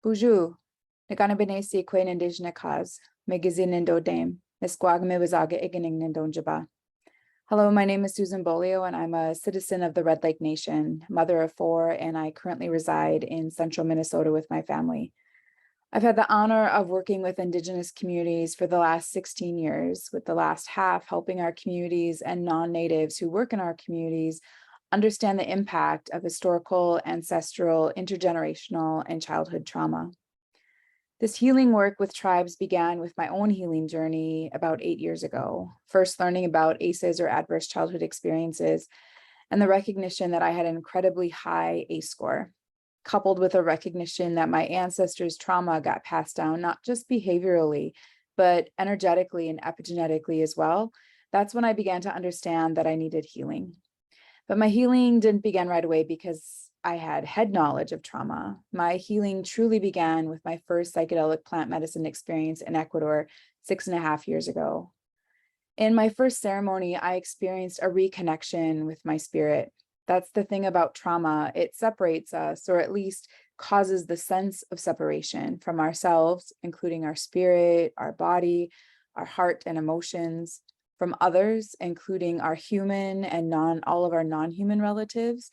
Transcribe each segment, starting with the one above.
Bonjour, Naganabene si Queen Indigenous, Megazin Indo Dame, Nisquagme Wazaga Igening Nindonjaba. Hello, my name is Susan Beaulieu, and I'm a citizen of the Red Lake Nation, mother of 4, and I currently reside in central Minnesota with my family. I've had the honor of working with Indigenous communities for the last 16 years, with the last half helping our communities and non-natives who work in our communities understand the impact of historical, ancestral, intergenerational, and childhood trauma. This healing work with tribes began with my own healing journey about 8 years ago, first learning about ACEs or adverse childhood experiences, and the recognition that I had an incredibly high ACE score, coupled with a recognition that my ancestors' trauma got passed down, not just behaviorally, but energetically and epigenetically as well. That's when I began to understand that I needed healing. But my healing didn't begin right away because I had head knowledge of trauma. My healing truly began with my first psychedelic plant medicine experience in Ecuador 6.5 years ago. In my first ceremony, I experienced a reconnection with my spirit. That's the thing about trauma. It separates us, or at least causes the sense of separation from ourselves, including our spirit, our body, our heart and emotions, from others, including our human and all of our non-human relatives,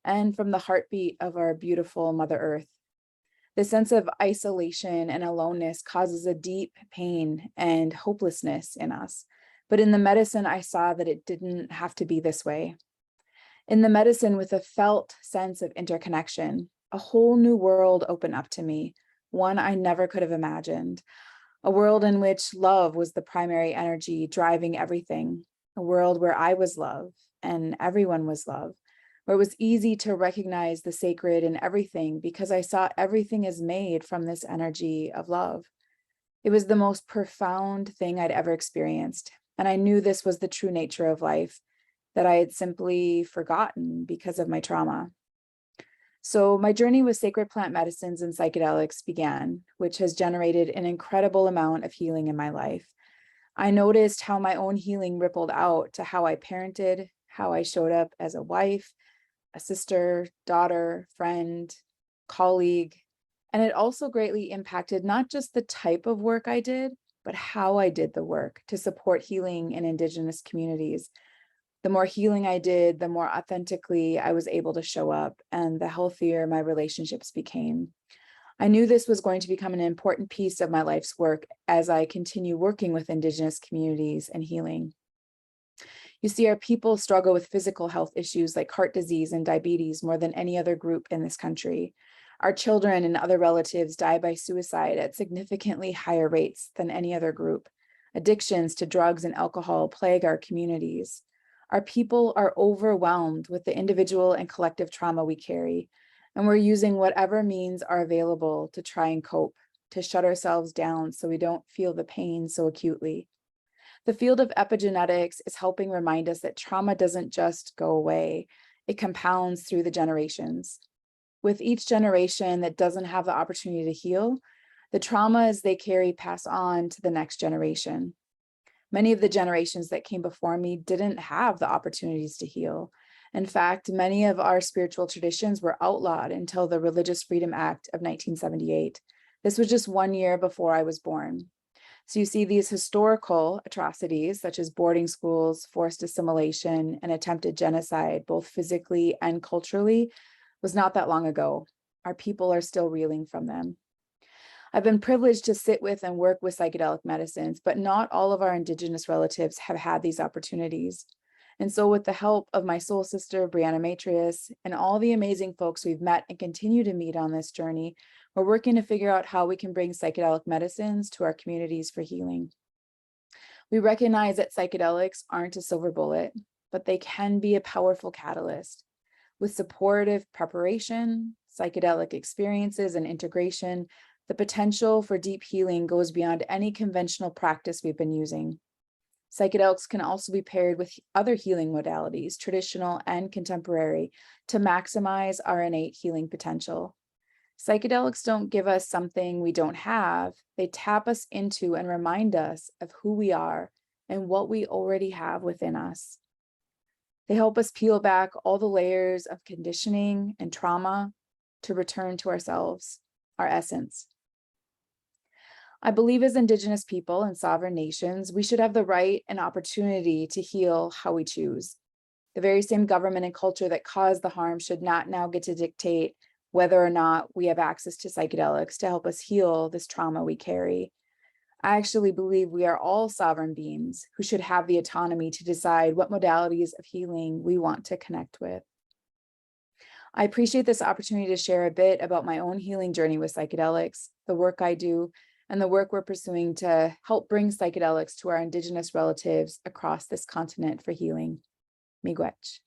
and from the heartbeat of our beautiful Mother Earth. The sense of isolation and aloneness causes a deep pain and hopelessness in us. But in the medicine, I saw that it didn't have to be this way. In the medicine, with a felt sense of interconnection, a whole new world opened up to me, one I never could have imagined. A world in which love was the primary energy driving everything, a world where I was love and everyone was love, where it was easy to recognize the sacred in everything because I saw everything is made from this energy of love. It was the most profound thing I'd ever experienced, and I knew this was the true nature of life that I had simply forgotten because of my trauma. So my journey with sacred plant medicines and psychedelics began, which has generated an incredible amount of healing in my life. I noticed how my own healing rippled out to how I parented, how I showed up as a wife, a sister, daughter, friend, colleague, and it also greatly impacted not just the type of work I did, but how I did the work to support healing in Indigenous communities. The more healing I did, the more authentically I was able to show up, and the healthier my relationships became. I knew this was going to become an important piece of my life's work as I continue working with Indigenous communities and healing. You see, our people struggle with physical health issues like heart disease and diabetes more than any other group in this country. Our children and other relatives die by suicide at significantly higher rates than any other group. Addictions to drugs and alcohol plague our communities. Our people are overwhelmed with the individual and collective trauma we carry, and we're using whatever means are available to try and cope, to shut ourselves down so we don't feel the pain so acutely. The field of epigenetics is helping remind us that trauma doesn't just go away, it compounds through the generations. With each generation that doesn't have the opportunity to heal, the traumas they carry pass on to the next generation. Many of the generations that came before me didn't have the opportunities to heal. In fact, many of our spiritual traditions were outlawed until the Religious Freedom Act of 1978. This was just 1 year before I was born. So you see, these historical atrocities, such as boarding schools, forced assimilation, and attempted genocide, both physically and culturally, was not that long ago. Our people are still reeling from them. I've been privileged to sit with and work with psychedelic medicines, but not all of our Indigenous relatives have had these opportunities. And so with the help of my soul sister, Brianna Matrius, and all the amazing folks we've met and continue to meet on this journey, we're working to figure out how we can bring psychedelic medicines to our communities for healing. We recognize that psychedelics aren't a silver bullet, but they can be a powerful catalyst. With supportive preparation, psychedelic experiences, and integration, the potential for deep healing goes beyond any conventional practice we've been using. Psychedelics can also be paired with other healing modalities, traditional and contemporary, to maximize our innate healing potential. Psychedelics don't give us something we don't have. They tap us into and remind us of who we are and what we already have within us. They help us peel back all the layers of conditioning and trauma to return to ourselves, our essence. I believe as Indigenous people and sovereign nations, we should have the right and opportunity to heal how we choose. The very same government and culture that caused the harm should not now get to dictate whether or not we have access to psychedelics to help us heal this trauma we carry. I actually believe we are all sovereign beings who should have the autonomy to decide what modalities of healing we want to connect with. I appreciate this opportunity to share a bit about my own healing journey with psychedelics, the work I do, and the work we're pursuing to help bring psychedelics to our Indigenous relatives across this continent for healing. Miigwech.